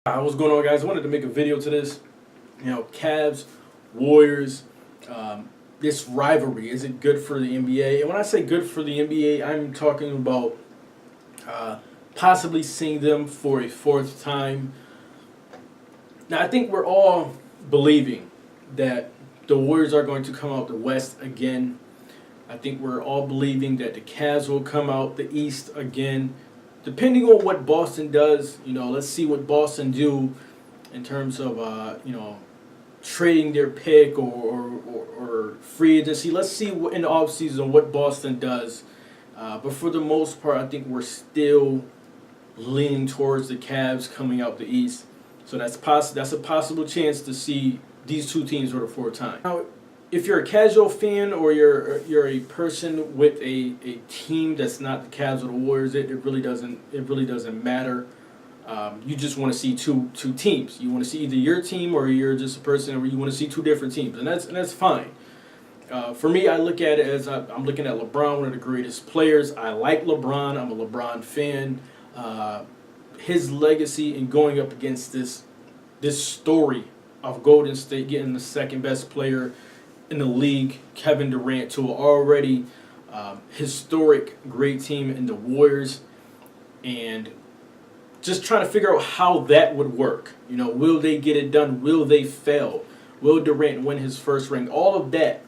What's going on, guys? I wanted to make a video to this. Cavs, Warriors, this rivalry, is it good for the NBA? And when I say good for the NBA, I'm talking about possibly seeing them for a fourth time. Now, I think we're all believing that the Warriors are going to come out the West again. I think we're all believing that the Cavs will come out the East again. Depending on what Boston does, let's see what Boston do in terms of, trading their pick or free agency. Let's see in the offseason what Boston does. But for the most part, I think we're still leaning towards the Cavs coming out the East. So that's a possible chance to see these two teams for the fourth time. Now, if you're a casual fan or you're a person with a team that's not the Cavs or the Warriors, it really doesn't matter. You just want to see two teams. You want to see either your team or you're just a person where you want to see two different teams, and that's fine. For me, I look at it as I'm looking at LeBron, one of the greatest players. I like LeBron. I'm a LeBron fan. His legacy in going up against this story of Golden State getting the second best player in the league, Kevin Durant, to an already historic great team in the Warriors, and just trying to figure out how that would work. Will they get it done? Will they fail? Will Durant win his first ring? All of that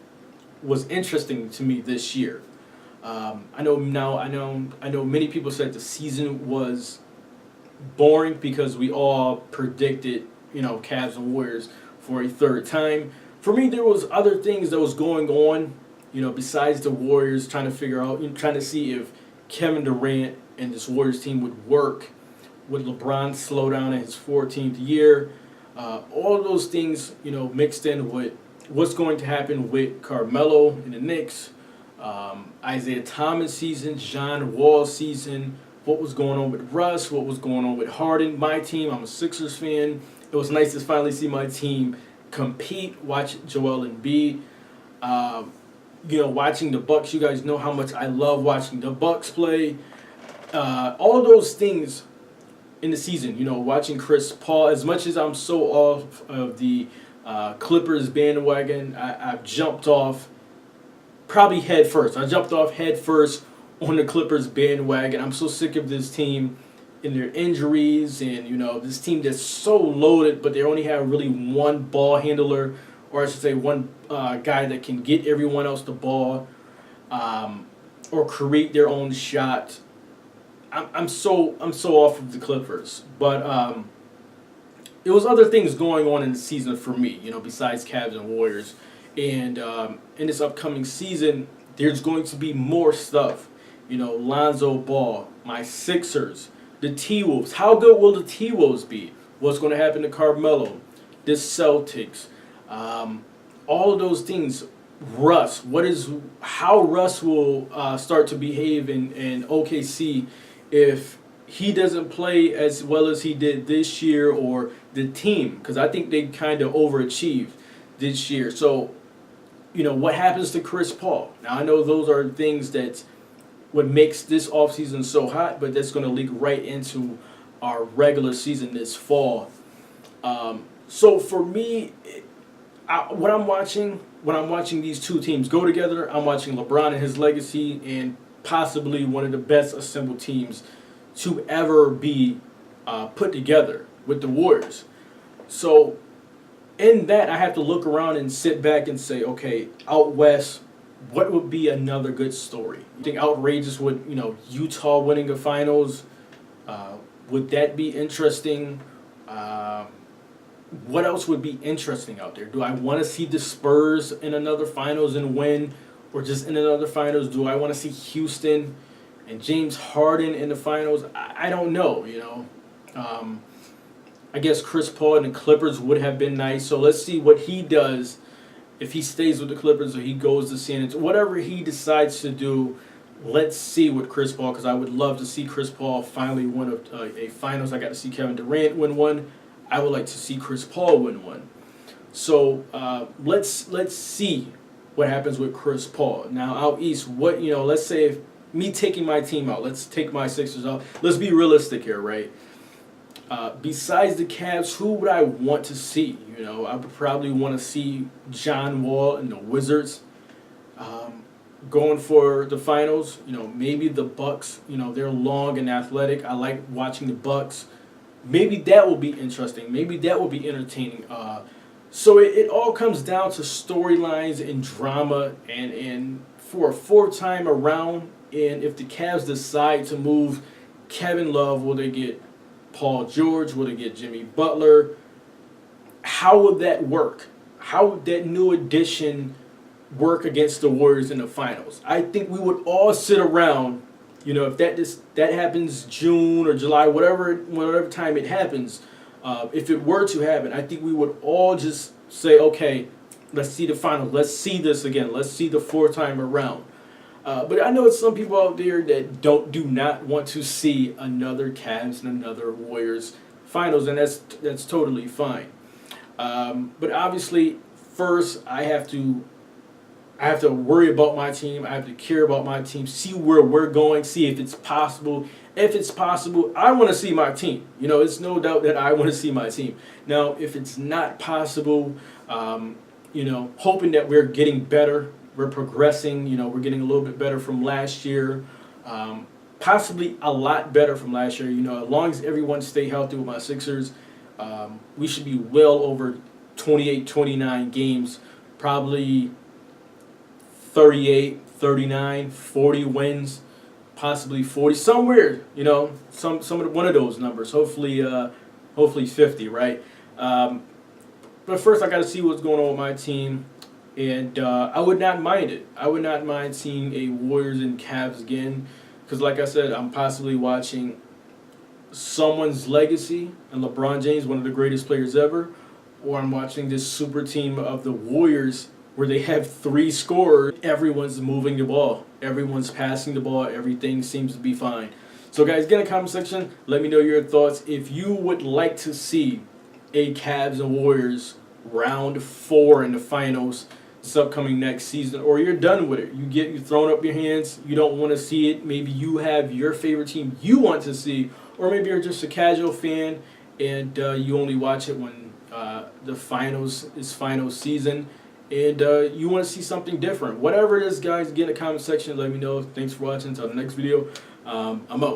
was interesting to me this year. I know many people said the season was boring because we all predicted, Cavs and Warriors for a third time. For me, there was other things that was going on, besides the Warriors, trying to see if Kevin Durant and this Warriors team would work. Would LeBron slow down in his 14th year? All of those things, mixed in with what's going to happen with Carmelo and the Knicks, Isaiah Thomas season, John Wall season, what was going on with Russ, what was going on with Harden, my team. I'm a Sixers fan. It was nice to finally see my team compete, watch Joel Embiid. Watching the Bucks, you guys know how much I love watching the Bucks play. All of those things in the season, watching Chris Paul. As much as I'm so off of the Clippers bandwagon, I've jumped off probably head first. I jumped off head first on the Clippers bandwagon. I'm so sick of this team and their injuries, and this team that's so loaded, but they only have really one ball handler, or I should say one guy that can get everyone else the ball, or create their own shot. I'm so off of the Clippers, but it was other things going on in the season for me, besides Cavs and Warriors, and in this upcoming season, there's going to be more stuff. Lonzo Ball, my Sixers, the T-Wolves. How good will the T-Wolves be? What's going to happen to Carmelo? The Celtics. All of those things. Russ. How Russ will start to behave in OKC if he doesn't play as well as he did this year, or the team, because I think they kind of overachieved this year. So, what happens to Chris Paul? Now, I know those are things that what makes this offseason so hot, but that's going to leak right into our regular season this fall. So for me, when I'm watching these two teams go together, I'm watching LeBron and his legacy, and possibly one of the best assembled teams to ever be put together with the Warriors. So in that, I have to look around and sit back and say, okay, out west, what would be another good story? You think outrageous would, Utah winning the finals? Would that be interesting? What else would be interesting out there? Do I want to see the Spurs in another finals and win, or just in another finals? Do I want to see Houston and James Harden in the finals? I don't know, I guess Chris Paul and the Clippers would have been nice. So let's see what he does. If he stays with the Clippers or he goes to San Antonio, whatever he decides to do, let's see with Chris Paul, because I would love to see Chris Paul finally win a finals. I got to see Kevin Durant win one. I would like to see Chris Paul win one. So let's see what happens with Chris Paul. Now out east, let's say if me taking my team out, let's take my Sixers out. Let's be realistic here, right? Besides the Cavs, who would I want to see? You know, I would probably want to see John Wall and the Wizards going for the finals. You know, maybe the Bucks. You know, they're long and athletic. I like watching the Bucks. Maybe that will be interesting. Maybe that will be entertaining. So it all comes down to storylines and drama, and for a fourth time around, and if the Cavs decide to move Kevin Love, will they get Paul George? Will they get Jimmy Butler? How would that work? How would that new addition work against the Warriors in the finals? I think we would all sit around, you know, if that happens June or July, whatever time it happens. If it were to happen, I think we would all just say, okay, let's see the finals. Let's see this again. Let's see the fourth time around. But I know it's some people out there that do not want to see another Cavs and another Warriors finals, and that's totally fine. But obviously, first I have to worry about my team. I have to care about my team, see where we're going, see if it's possible. If it's possible, I want to see my team. You know, it's no doubt that I want to see my team. Now, if it's not possible, you know, hoping that we're getting better, we're progressing, you know, we're getting a little bit better from last year, possibly a lot better from last year. You know, as long as everyone stay healthy with my Sixers, we should be well over 28, 29 games, probably 38, 39, 40 wins, possibly 40, somewhere, you know, one of those numbers. Hopefully 50, right? But first, I got to see what's going on with my team, and I would not mind it. I would not mind seeing a Warriors and Cavs again, because like I said, I'm possibly watching someone's legacy and LeBron James, one of the greatest players ever, or I'm watching this super team of the Warriors where they have three scorers. Everyone's moving the ball. Everyone's passing the ball. Everything seems to be fine. So guys, get in the comment section. Let me know your thoughts. If you would like to see a Cavs and Warriors round 4 in the finals this upcoming next season, or you're done with it. You thrown up your hands. You don't want to see it. Maybe you have your favorite team you want to see, or maybe you're just a casual fan and you only watch it when the finals is final season, and you want to see something different. Whatever it is, guys, get in the comment section. Let me know. Thanks for watching. Until the next video, I'm out.